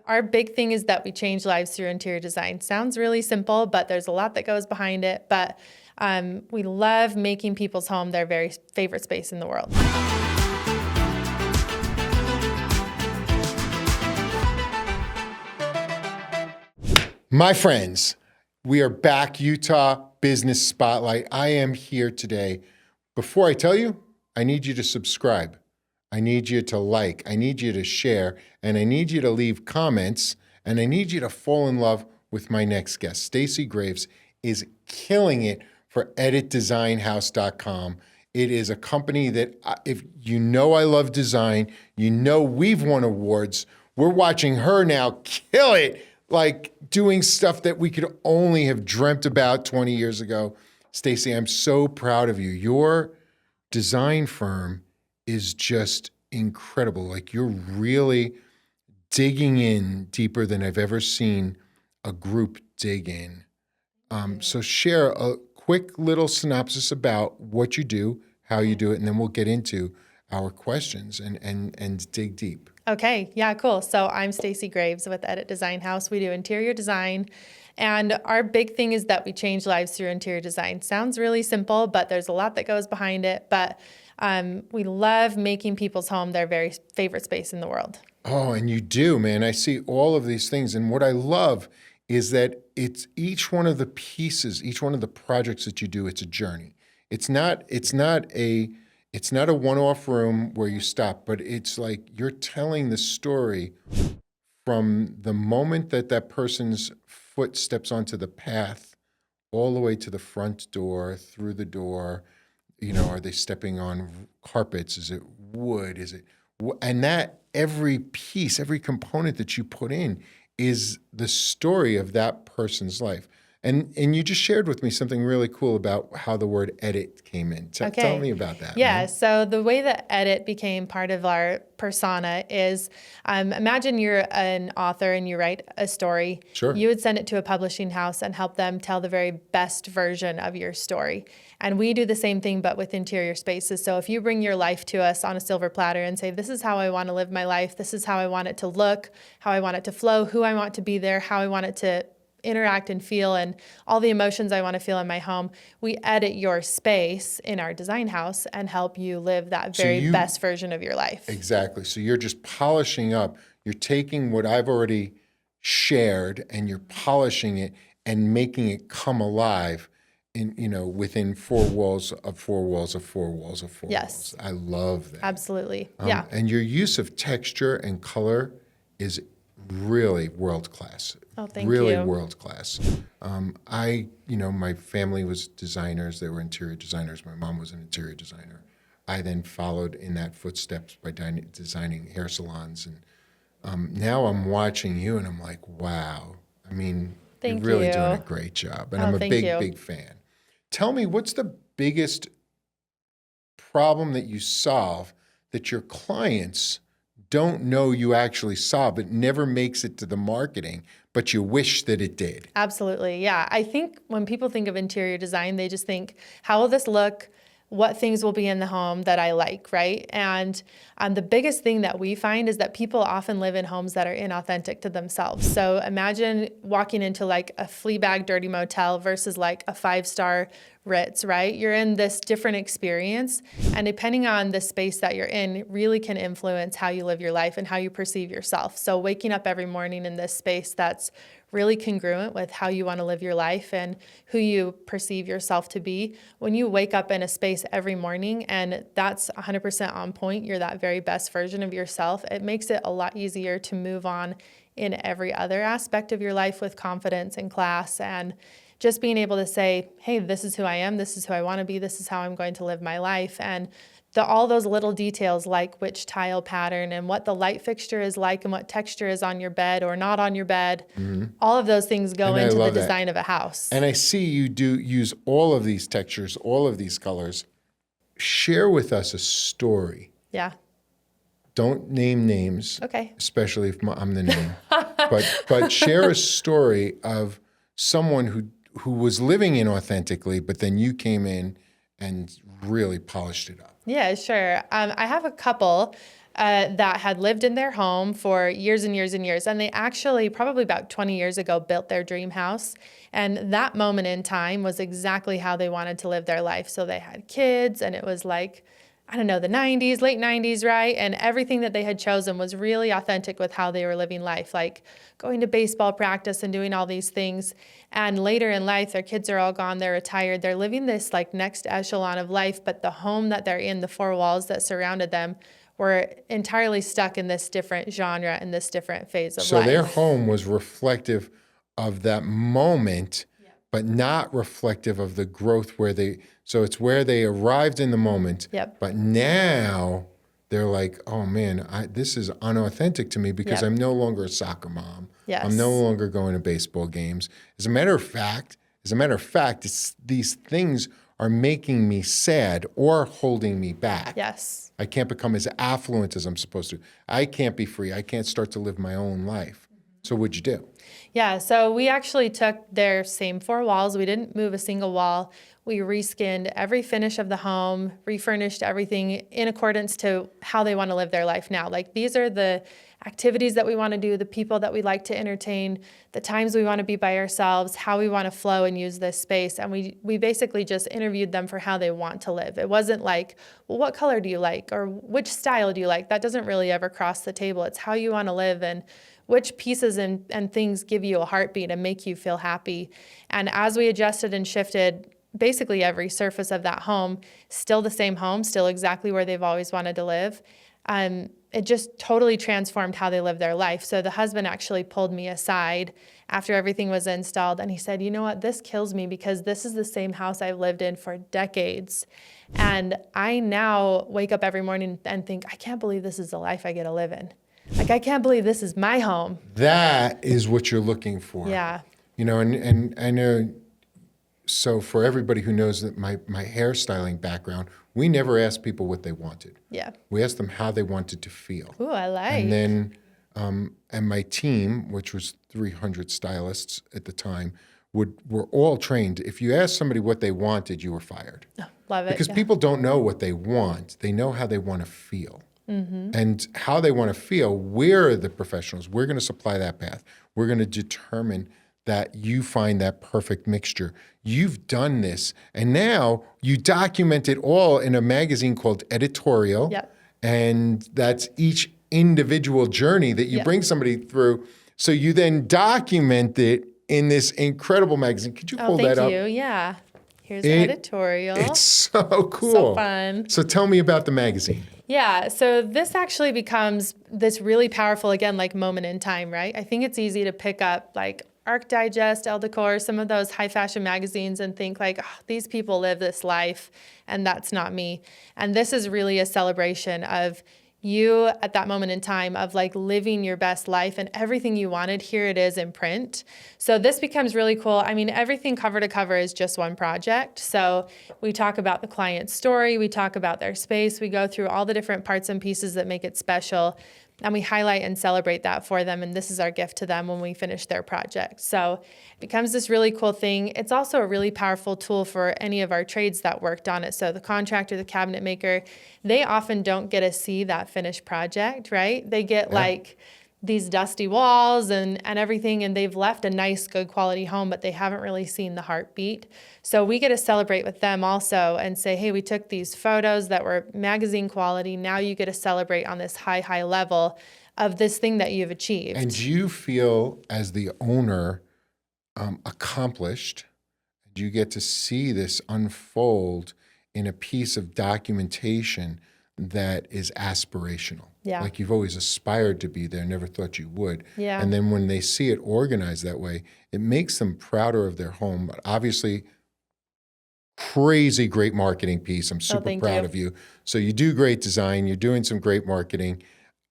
our big thing is that we change lives through interior design. Sounds really simple, but there's a lot that goes behind it. But we love making people's home their very favorite space in the world. My friends, we are back, Utah Business Spotlight. I am here today. Before I tell you, I need you to subscribe. I need you to like. I need you to share. And I need you to leave comments. And I need you to fall in love with my next guest. Stacie Graves is killing it for editdesignhouse.com. It is a company that, if you know I love design, you know we've won awards. We're watching her now kill it, like doing stuff that we could only have dreamt about 20 years ago. Stacie, I'm so proud of you. Your design firm is just incredible. Like, you're really digging in deeper than I've ever seen a group dig in. So share a quick little synopsis about what you do, how you do it, and then we'll get into our questions and dig deep. Okay, yeah, cool. So I'm Stacie Graves with Edit Design House. We do interior design, and our big thing is that we change lives through interior design. Sounds really simple, but there's a lot that goes behind it. But we love making people's home their very favorite space in the world. Oh, and you do, man. I see all of these things, and what I love is that it's each one of the pieces, each one of the projects that you do, it's a journey. It's not a one-off room where you stop, but it's like you're telling the story from the moment that person's foot steps onto the path all the way to the front door, through the door. You know, are they stepping on carpets? Is it wood? And that every piece, every component that you put in is the story of that person's life. And you just shared with me something really cool about how the word edit came in. Tell me about that. Yeah, man. so the way that edit became part of our persona is, imagine you're an author and you write a story. Sure. You would send it to a publishing house and help them tell the very best version of your story. And we do the same thing, but with interior spaces. So if you bring your life to us on a silver platter and say, this is how I want to live my life, this is how I want it to look, how I want it to flow, who I want to be there, how I want it to interact and feel, and all the emotions I want to feel in my home, we edit your space in our design house and help you live that very best version of your life. Exactly. So you're just polishing up. You're taking what I've already shared and you're polishing it and making it come alive within four walls of four walls of four walls of four Yes. walls. I love that. Absolutely. Yeah. And your use of texture and color is really world class. Oh, thank really you. world class. My family was designers. They were interior designers. My mom was an interior designer. I then followed in that footsteps by designing hair salons. And now I'm watching you and I'm like, wow. I mean, you're really doing a great job. And I'm a big fan. Tell me, what's the biggest problem that you solve that your clients don't know you actually solve? It never makes it to the marketing, but you wish that it did. Absolutely. Yeah. I think when people think of interior design, they just think, how will this look? What things will be in the home that I like, right? And the biggest thing that we find is that people often live in homes that are inauthentic to themselves. So imagine walking into like a flea bag dirty motel versus like a 5-star Ritz, right? You're in this different experience, and depending on the space that you're in, it really can influence how you live your life and how you perceive yourself. So waking up every morning in this space that's really congruent with how you want to live your life and who you perceive yourself to be. When you wake up in a space every morning and that's 100% on point, you're that very best version of yourself, it makes it a lot easier to move on in every other aspect of your life with confidence and class, and just being able to say, hey, this is who I am, this is who I want to be, this is how I'm going to live my life. And all those little details, like which tile pattern and what the light fixture is like and what texture is on your bed or not on your bed, all of those things go into the design of a house. And I see you do use all of these textures, all of these colors. Share with us a story. Yeah. Don't name names, okay, especially if I'm the name. but share a story of someone who was living inauthentically, but then you came in and really polished it up. Yeah, sure. I have a couple. that had lived in their home for years and years and years. And they actually, probably about 20 years ago, built their dream house. And that moment in time was exactly how they wanted to live their life. So they had kids, and it was like, I don't know, the 90s, late 90s, right? And everything that they had chosen was really authentic with how they were living life, like going to baseball practice and doing all these things. And later in life, their kids are all gone, they're retired, they're living this like next echelon of life, but the home that they're in, the four walls that surrounded them, were entirely stuck in this different genre and this different phase of life. So their home was reflective of that moment, but not reflective of the growth so it's where they arrived in the moment, but now they're like, oh man, this is unauthentic to me because I'm no longer a soccer mom. I'm no longer going to baseball games. As a matter of fact, these things are making me sad or holding me back. Yes. I can't become as affluent as I'm supposed to. I can't be free. I can't start to live my own life. So what'd you do? Yeah, so we actually took their same four walls. We didn't move a single wall. We reskinned every finish of the home, refurnished everything in accordance to how they want to live their life now. Like, these are the activities that we want to do, the people that we like to entertain, the times we want to be by ourselves, how we want to flow and use this space. And we basically just interviewed them for how they want to live. It wasn't like, well, what color do you like? Or which style do you like? That doesn't really ever cross the table. It's how you want to live and which pieces and things give you a heartbeat and make you feel happy. And as we adjusted and shifted basically every surface of that home, still the same home, still exactly where they've always wanted to live, it just totally transformed how they live their life. So the husband actually pulled me aside after everything was installed, and he said, you know what, this kills me because this is the same house I've lived in for decades. And I now wake up every morning and think, I can't believe this is the life I get to live in. Like, I can't believe this is my home. That is what you're looking for. Yeah. You know, and I know, so for everybody who knows that my hairstyling background, we never asked people what they wanted. Yeah. We asked them how they wanted to feel. Ooh, I like. And then, and my team, which was 300 stylists at the time, were all trained. If you asked somebody what they wanted, you were fired. Oh, love it. Because people don't know what they want. They know how they want to feel. Mm-hmm. And how they want to feel, we're the professionals. We're going to supply that path. We're going to determine that you find that perfect mixture. You've done this, and now you document it all in a magazine called Editorial. Yep. And that's each individual journey that you bring somebody through. So you then document it in this incredible magazine. Could you pull that up? Thank you. Yeah. Here's the editorial. It's so cool. So fun. So tell me about the magazine. Yeah, so this actually becomes this really powerful, again, like moment in time, right? I think it's easy to pick up like Arc Digest, Elle Decor, some of those high fashion magazines and think like, oh, these people live this life and that's not me. And this is really a celebration of you at that moment in time of like living your best life and everything you wanted, here it is in print. So this becomes really cool. I mean, everything cover to cover is just one project. So we talk about the client's story, we talk about their space, we go through all the different parts and pieces that make it special, and we highlight and celebrate that for them. And this is our gift to them when we finish their project. So it becomes this really cool thing. It's also a really powerful tool for any of our trades that worked on it. So the contractor, the cabinet maker, they often don't get to see that finished project, right? They get like these dusty walls and everything, and they've left a nice, good quality home, but they haven't really seen the heartbeat. So we get to celebrate with them also and say, hey, we took these photos that were magazine quality. Now you get to celebrate on this high, high level of this thing that you've achieved. And do you feel, as the owner, accomplished? Do you get to see this unfold in a piece of documentation that is aspirational? Yeah. Like you've always aspired to be there, never thought you would. Yeah. And then when they see it organized that way, it makes them prouder of their home. But obviously, crazy great marketing piece. I'm super proud of you. So you do great design. You're doing some great marketing.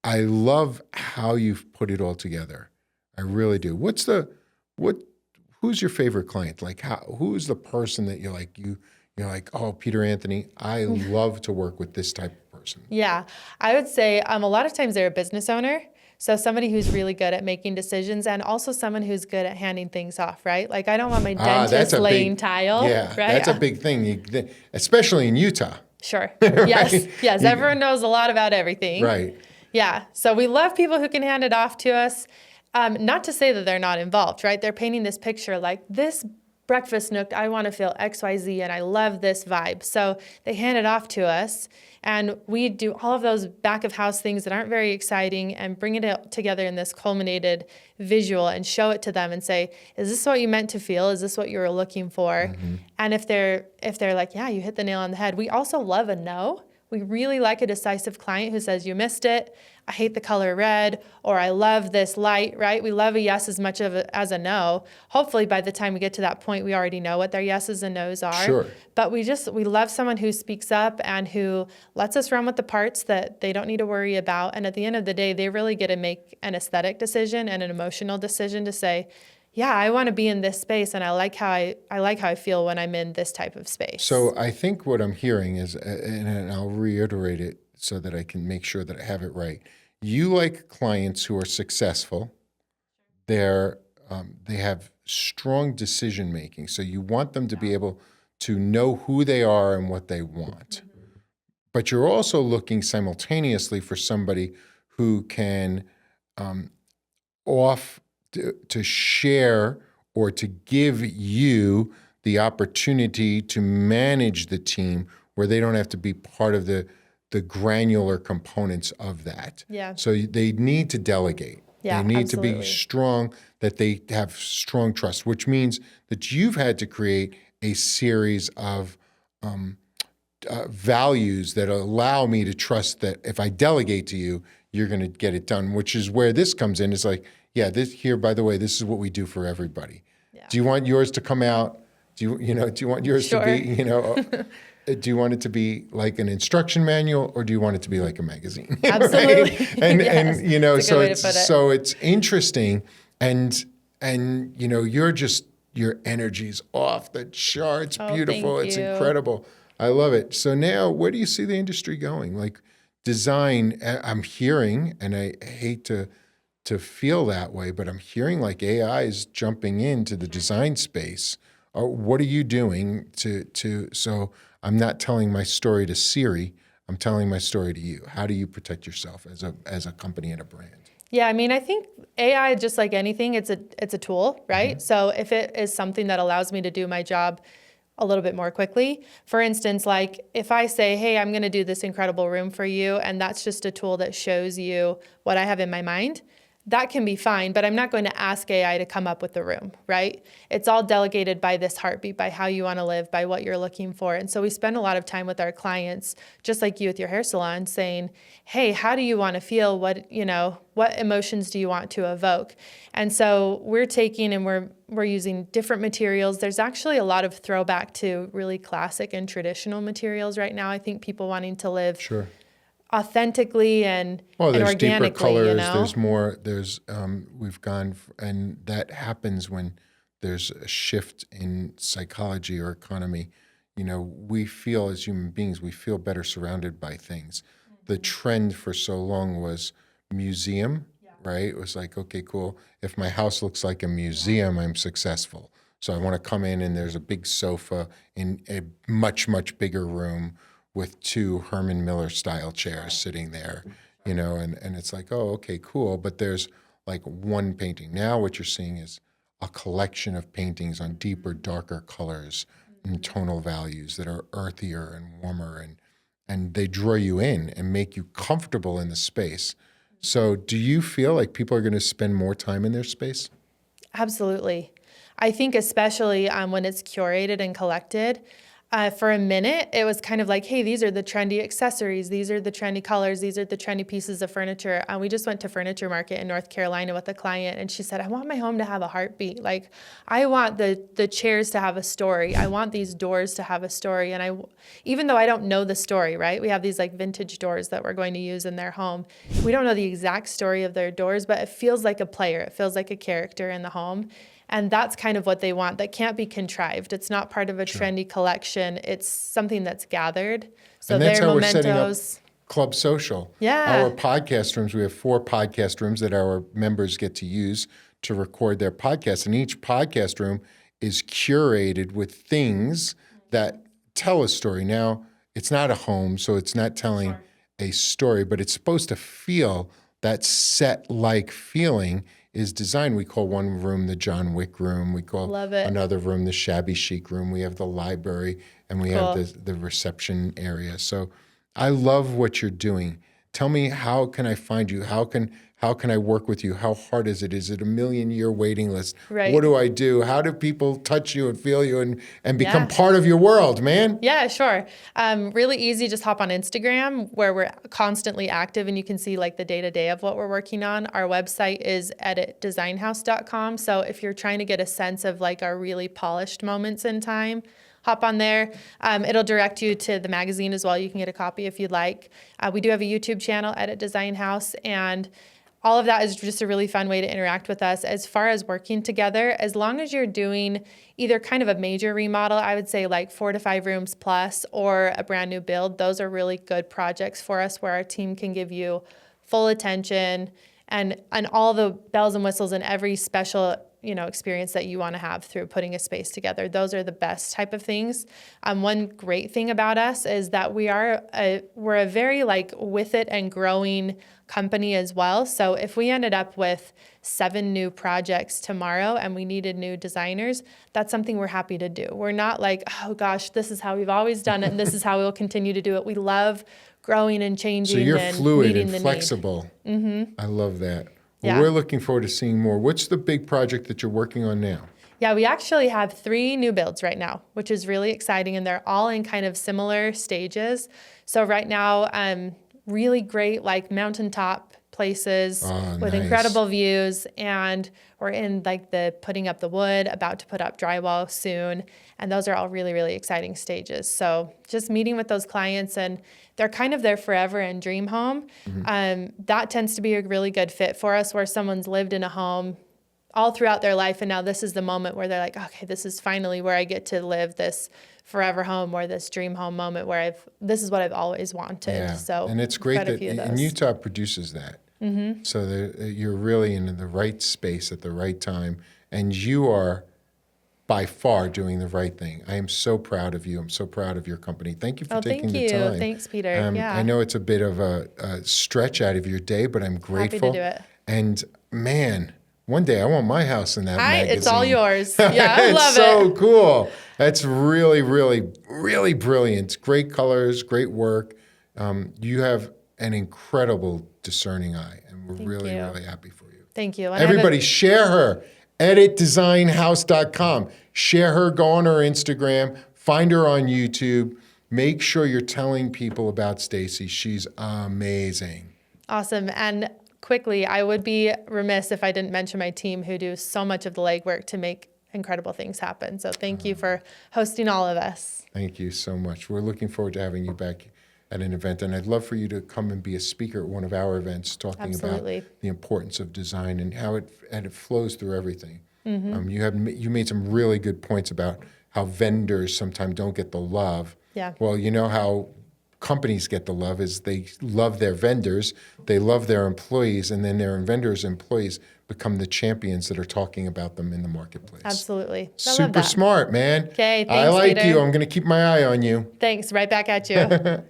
I love how you've put it all together. I really do. Who's your favorite client? Like who's the person that you're like, oh, Peter Anthony, I love to work with this type of person. Yeah, I would say a lot of times they're a business owner. So somebody who's really good at making decisions and also someone who's good at handing things off, right? Like I don't want my dentist laying tile, yeah, right? That's a big thing, especially in Utah. Sure. Right? Yes. Everyone knows a lot about everything. Right. Yeah. So we love people who can hand it off to us. Not to say that they're not involved, right? They're painting this picture like this breakfast nook, I want to feel XYZ and I love this vibe. So they hand it off to us and we do all of those back of house things that aren't very exciting and bring it together in this culminated visual and show it to them and say, is this what you meant to feel? Is this what you were looking for? And if they're like, yeah, you hit the nail on the head. We also love a no. We really like a decisive client who says, you missed it. I hate the color red, or I love this light, right? We love a yes as much as a no. Hopefully by the time we get to that point, we already know what their yeses and nos are. Sure. But we love someone who speaks up and who lets us run with the parts that they don't need to worry about. And at the end of the day, they really get to make an aesthetic decision and an emotional decision to say, yeah, I want to be in this space, and I like how I feel when I'm in this type of space. So I think what I'm hearing is, and I'll reiterate it so that I can make sure that I have it right. You like clients who are successful. They have strong decision making. So you want them to be able to know who they are and what they want. But you're also looking simultaneously for somebody who can to share or to give you the opportunity to manage the team where they don't have to be part of the granular components of that. Yeah. So they need to delegate. Yeah, they need absolutely. to be strong, that they have strong trust, which means that you've had to create a series of values that allow me to trust that if I delegate to you, you're going to get it done, which is where this comes in. It's like, yeah, this here, by the way, this is what we do for everybody. Yeah. Do you want yours to come out? Do you want yours Sure. to be, do you want it to be like an instruction manual or do you want it to be like a magazine? Absolutely. Right? And, yes. and so it's interesting and your energy's off the charts, beautiful. It's incredible. I love it. So now where do you see the industry going? Like design, I'm hearing, and I hate to feel that way, but I'm hearing like AI is jumping into the design space. What are you doing so I'm not telling my story to Siri, I'm telling my story to you. How do you protect yourself as a company and a brand? Yeah, I mean, I think AI, just like anything, it's a tool, right? So if it is something that allows me to do my job a little bit more quickly, for instance, like if I say, hey, I'm going to do this incredible room for you, and that's just a tool that shows you what I have in my mind, that can be fine, but I'm not going to ask AI to come up with the room, right? It's all delegated by this heartbeat, by how you want to live, by what you're looking for. And so we spend a lot of time with our clients, just like you with your hair salon, saying, hey, how do you want to feel? What emotions do you want to evoke? And so we're taking and we're using different materials. There's actually a lot of throwback to really classic and traditional materials right now. I think people wanting to live authentically and organically. Deeper colors. There's more. We've gone, and that happens when there's a shift in psychology or economy. We feel as human beings, we feel better surrounded by things. The trend for so long was museum, right? It was like, okay, cool. If my house looks like a museum, I'm successful. So I want to come in and there's a big sofa in a much, much bigger room with 2 Herman Miller style chairs sitting there, and it's like, oh, okay, cool. But there's like one painting. Now what you're seeing is a collection of paintings on deeper, darker colors and tonal values that are earthier and warmer, and they draw you in and make you comfortable in the space. So do you feel like people are going to spend more time in their space? Absolutely. I think especially when it's curated and collected, for a minute, it was kind of like, hey, these are the trendy accessories. These are the trendy colors. These are the trendy pieces of furniture. And we just went to Furniture Market in North Carolina with a client, and she said, I want my home to have a heartbeat. Like, I want the chairs to have a story. I want these doors to have a story. And even though I don't know the story, right? We have these like vintage doors that we're going to use in their home. We don't know the exact story of their doors, but it feels like a player. It feels like a character in the home. And that's kind of what they want. That can't be contrived. It's not part of a trendy collection. It's something that's gathered. So and that's their how mementos. We're setting up Club Social. Yeah. Our podcast rooms, we have 4 podcast rooms that our members get to use to record their podcasts. And each podcast room is curated with things that tell a story. Now, it's not a home, so it's not telling a story, but it's supposed to feel that set-like feeling is design. We call one room the John Wick room. We call Love it. another room the shabby chic room. We have the library, and we Cool. have the reception area. So I love what you're doing. Tell me, how can I find you? How can I work with you? How hard is it? Is it a 1,000,000-year waiting list? Right. What do I do? How do people touch you and feel you and become Yeah. part of your world, man? Yeah, sure. Really easy. Just hop on Instagram where we're constantly active and you can see like the day-to-day of what we're working on. Our website is editdesignhouse.com. So if you're trying to get a sense of like our really polished moments in time, hop on there. It'll direct you to the magazine as well. You can get a copy if you'd like. We do have a YouTube channel, Edit Design House, and all of that is just a really fun way to interact with us. As far as working together, as long as you're doing either kind of a major remodel, I would say like 4 to 5 rooms plus, or a brand new build, those are really good projects for us where our team can give you full attention and all the bells and whistles and every special experience that you want to have through putting a space together. Those are the best type of things. One great thing about us is that we're a very like with it and growing company as well. So if we ended up with 7 new projects tomorrow and we needed new designers, that's something we're happy to do. We're not like, oh gosh, this is how we've always done it and this is how we'll continue to do it. We love growing and changing. So you're and fluid meeting and the flexible. Mm-hmm. I love that. Well, Yeah. we're looking forward to seeing more. What's the big project that you're working on now? Yeah, we actually have 3 new builds right now, which is really exciting, and they're all in kind of similar stages. So right now, really great like mountaintop places with nice. incredible views, and we're in like the putting up the wood, about to put up drywall soon, and those are all really, really exciting stages. So just meeting with those clients, and they're kind of their forever and dream home. That tends to be a really good fit for us, where someone's lived in a home all throughout their life, and now this is the moment where they're like, okay, this is finally where I get to live this forever home or this dream home moment where this is what I've always wanted. Yeah. So and it's great quite a that few of and those. Utah produces that. Mm-hmm. So you're really in the right space at the right time, and you are by far doing the right thing. I am so proud of you. I'm so proud of your company. Thank you for taking the time. Thank you. Thanks, Peter. Yeah. I know it's a bit of a stretch out of your day, but I'm grateful. Happy to do it. And man, one day I want my house in that magazine. It's all yours. Yeah, I love it's so cool. That's really, really, really brilliant. Great colors, great work. You have an incredible discerning eye, and we're really happy for you. Thank you. And Everybody share her. EditDesignHouse.com. Share her, go on her Instagram, find her on YouTube. Make sure you're telling people about Stacie. She's amazing. Awesome. And quickly, I would be remiss if I didn't mention my team who do so much of the legwork to make incredible things happen. So thank you for hosting all of us. Thank you so much. We're looking forward to having you back at an event, and I'd love for you to come and be a speaker at one of our events talking about the importance of design and how it flows through everything. Mm-hmm. You made some really good points about how vendors sometimes don't get the love. Yeah. Well, you know how companies get the love is they love their vendors, they love their employees, and then their vendors' employees become the champions that are talking about them in the marketplace. Absolutely. Super smart, man. Okay, thanks, I like Peter. you. I'm going to keep my eye on you. Thanks. Right back at you.